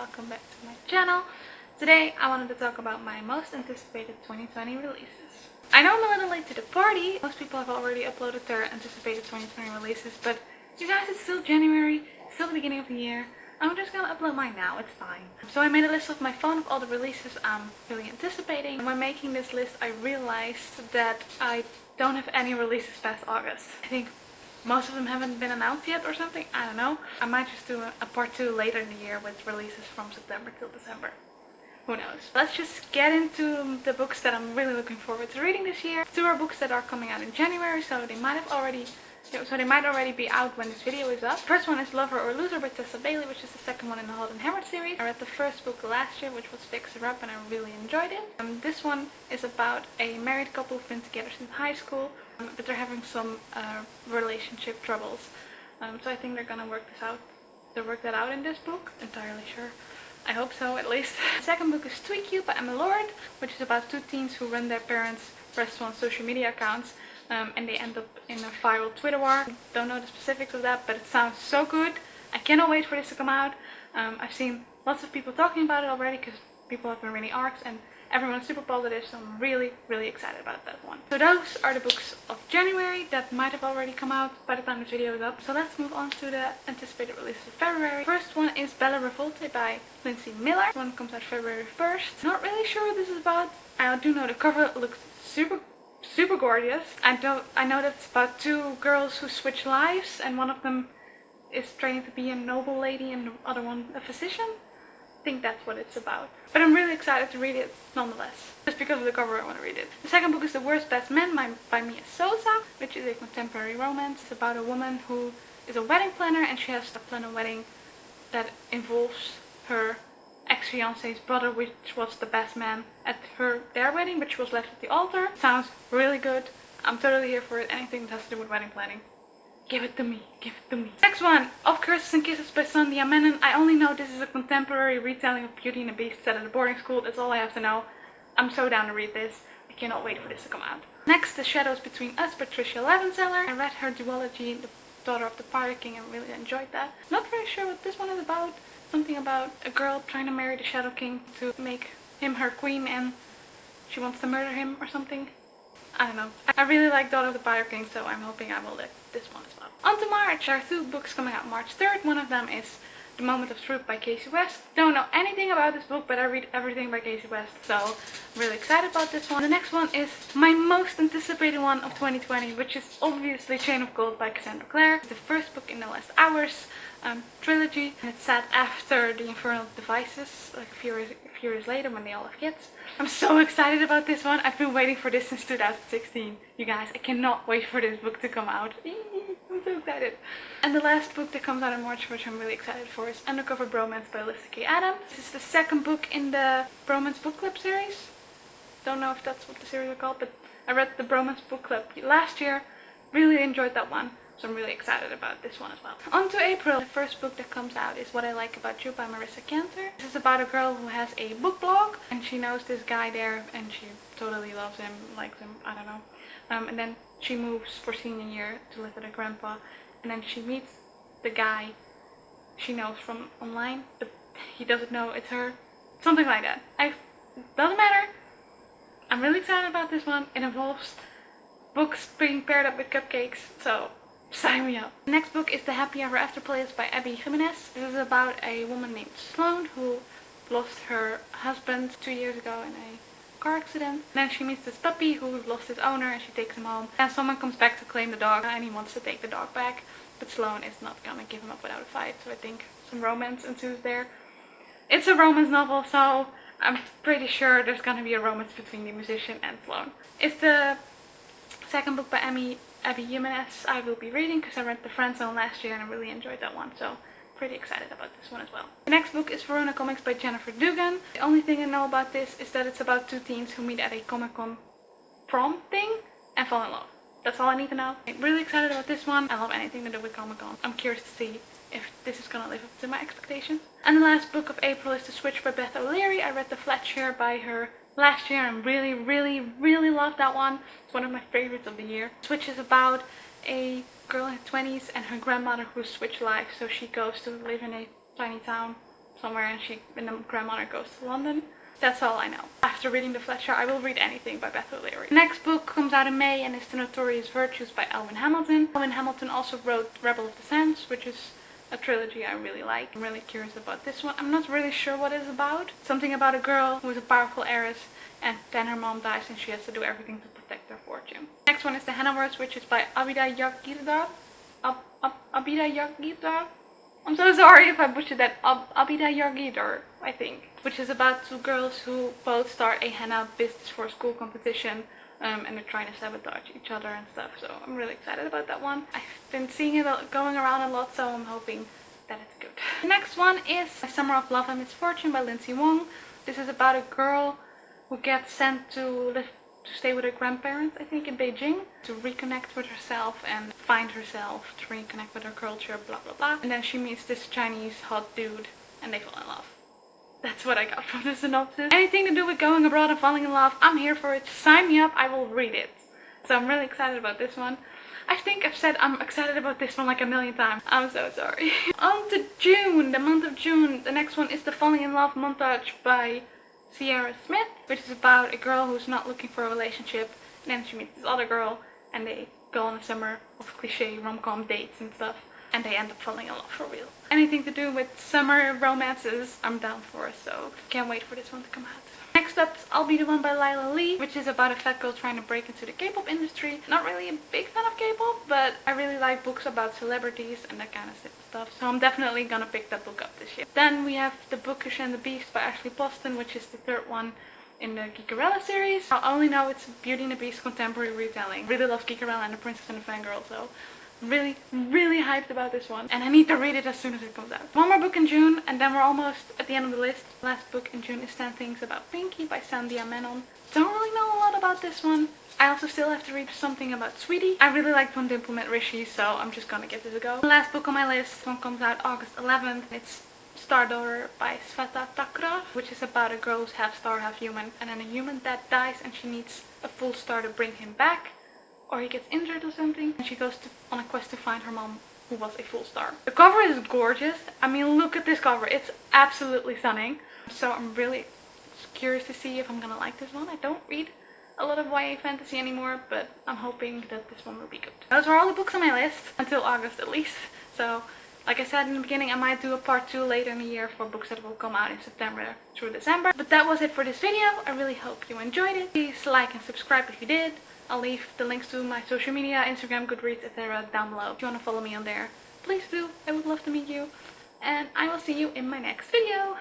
welcome back to my channel. Today I wanted to talk about my most anticipated 2020 releases. I know I'm a little late to the party. Most people have already uploaded their anticipated 2020 releases, but you guys, it's still January, still the beginning of the year. I'm just gonna upload mine now, it's fine. So I made a list of my phone of all the releases I'm really anticipating. And when making this list, I realized that I don't have any releases past August. I think most of them haven't been announced yet or something, I don't know. I might just do a part 2 later in the year with releases from September till December. Who knows? Let's just get into the books that I'm really looking forward to reading this year. 2 are books that are coming out in January, so they might already be out when this video is up. First one is Lover or Loser by Tessa Bailey, which is the second one in the Hot and Hammered series. I read the first book last year, which was Fixer Up, and I really enjoyed it. This one is about a married couple who've been together since high school, but they're having some relationship troubles. So I think they're gonna work this out. They'll work that out in this book. Entirely sure. I hope so, at least. The second book is Tweak You by Emma Lord, which is about 2 teens who run their parents' restaurant social media accounts. And they end up in a viral Twitter war. Don't know the specifics of that, but it sounds so good. I cannot wait for this to come out. I've seen lots of people talking about it already because people have been reading arcs and everyone's super positive, so I'm really, really excited about that one. So those are the books of January that might have already come out by the time this video is up. So let's move on to the anticipated releases of February. First one is Bella Revolte by Lindsay Miller. This one comes out February 1st. Not really sure what this is about. I do know the cover looks super gorgeous. I know that it's about 2 girls who switch lives, and one of them is training to be a noble lady and the other one a physician. I think that's what it's about. But I'm really excited to read it nonetheless. Just because of the cover I want to read it. The second book is The Worst Best Men by Mia Sosa, which is a contemporary romance. It's about a woman who is a wedding planner and she has to plan a wedding that involves her ex-fiance's brother, which was the best man at their wedding, but she was left at the altar. Sounds really good. I'm totally here for it. Anything that has to do with wedding planning. Give it to me. Give it to me. Next one, Of Curses and Kisses by Sandia Menon. I only know this is a contemporary retelling of Beauty and the Beast set at a boarding school. That's all I have to know. I'm so down to read this. I cannot wait for this to come out. Next, The Shadows Between Us by Tricia Levenseller. I read her duology, The Daughter of the Pirate King, and really enjoyed that. Not very sure what this one is about. Something about a girl trying to marry the Shadow King to make him her queen and she wants to murder him or something. I don't know. I really like Daughter of the Pirate King, so I'm hoping I will like this one as well. On to March. There are 2 books coming out March 3rd. One of them is The Moment of Truth by Casey West. Don't know anything about this book, but I read everything by Casey West, so I'm really excited about this one. The next one is my most anticipated one of 2020, which is obviously Chain of Gold by Cassandra Clare. It's the first book in the Last Hours trilogy, and it's set after the Infernal Devices, like a few years later when they all have kids. I'm so excited about this one. I've been waiting for this since 2016. You guys, I cannot wait for this book to come out. I'm so excited. And the last book that comes out in March, which I'm really excited for, is Undercover Bromance by Alyssa K. Adams. This is the second book in the Bromance Book Club series. Don't know if that's what the series is called, but I read the Bromance Book Club last year. Really enjoyed that one. So I'm really excited about this one as well. On to April. The first book that comes out is What I Like About You by Marissa Cantor. This is about a girl who has a book blog and she knows this guy there and she totally loves him, likes him, I don't know. And then she moves for senior year to live with her grandpa, and then she meets the guy she knows from online, but he doesn't know it's her. Something like that. Doesn't matter. I'm really excited about this one. It involves books being paired up with cupcakes, so sign me up. The next book is The Happy Ever After Playlist by Abby Jimenez. This is about a woman named Sloane who lost her husband 2 years ago in a car accident. And then she meets this puppy who lost his owner and she takes him home. And someone comes back to claim the dog and he wants to take the dog back. But Sloane is not gonna give him up without a fight. So I think some romance ensues there. It's a romance novel, so I'm pretty sure there's gonna be a romance between the musician and Sloane. It's the second book by Abby Jimenez I will be reading because I read The Friend Zone last year and I really enjoyed that one, so pretty excited about this one as well. The next book is Verona Comics by Jennifer Dugan. The only thing I know about this is that it's about 2 teens who meet at a Comic-Con prom thing and fall in love. That's all I need to know. I'm really excited about this one. I love anything to do with Comic-Con. I'm curious to see if this is gonna live up to my expectations. And the last book of April is The Switch by Beth O'Leary. I read The Fletcher by her last year and really loved that one. It's one of my favorites of the year. Switch is about a girl in her 20s and her grandmother who switched lives, so she goes to live in a tiny town somewhere and the grandmother goes to London. That's all I know. After reading The Fletcher, I will read anything by Beth O'Leary. The next book comes out in May and is The Notorious Virtues by Elwyn Hamilton. Elwyn Hamilton also wrote Rebel of the Sands, which is a trilogy I really like. I'm really curious about this one. I'm not really sure what it's about. Something about a girl who is a powerful heiress and then her mom dies and she has to do everything to protect her fortune. Next one is The Hannahworths, which is by Abida Yagirdar. Abida Yagirdar? I'm so sorry if I butchered that. Abida Yagirdar, I think. Which is about two girls who both start a henna business for a school competition. And they're trying to sabotage each other and stuff. So I'm really excited about that one. I've been seeing it going around a lot, so I'm hoping that it's good. The next one is Summer of Love and Misfortune by Lindsay Wong. This is about a girl who gets sent to stay with her grandparents, I think, in Beijing, to reconnect with herself and find herself, to reconnect with her culture, blah blah blah. And then she meets this Chinese hot dude and they fall in love. That's what I got from the synopsis. Anything to do with going abroad and falling in love, I'm here for it. Sign me up, I will read it. So I'm really excited about this one. I think I've said I'm excited about this one like a million times. I'm so sorry. On to June, the month of June. The next one is The Falling in Love Montage by Sierra Smith, which is about a girl who's not looking for a relationship, and then she meets this other girl and they go on a summer of cliche rom-com dates and stuff, and they end up falling in love for real. Anything to do with summer romances, I'm down for, so can't wait for this one to come out. Next up is I'll Be the One by Lila Lee, which is about a fat girl trying to break into the K-pop industry. Not really a big fan of K-pop, but I really like books about celebrities and that kind of stuff, so I'm definitely gonna pick that book up this year. Then we have The Bookish and the Beast by Ashley Poston, which is the third one in the Geekerella series. I only know it's Beauty and the Beast contemporary retelling. Really love Geekerella and The Princess and the Fangirl, so I'm really hyped about this one, and I need to read it as soon as it comes out. One more book in June and then we're almost at the end of the list. The last book in June is 10 Things About Pinky by Sandhya Menon. Don't really know a lot about this one. I also still have to read something about Sweetie. I really like Von Dimplement Rishi, so I'm just gonna give this a go. The last book on my list, one comes out August 11th. It's Star Daughter by Sveta Takra, which is about a girl who's half star, half human, and then a human dad dies and she needs a full star to bring him back, or he gets injured or something, and she goes on a quest to find her mom, who was a full star. The cover is gorgeous. I mean, look at this cover. It's absolutely stunning. So I'm really curious to see if I'm gonna like this one. I don't read a lot of YA fantasy anymore, but I'm hoping that this one will be good. Those were all the books on my list, until August at least. So, like I said in the beginning, I might do a part 2 later in the year for books that will come out in September through December. But that was it for this video. I really hope you enjoyed it. Please like and subscribe if you did. I'll leave the links to my social media, Instagram, Goodreads, etc. down below. If you want to follow me on there, please do. I would love to meet you. And I will see you in my next video.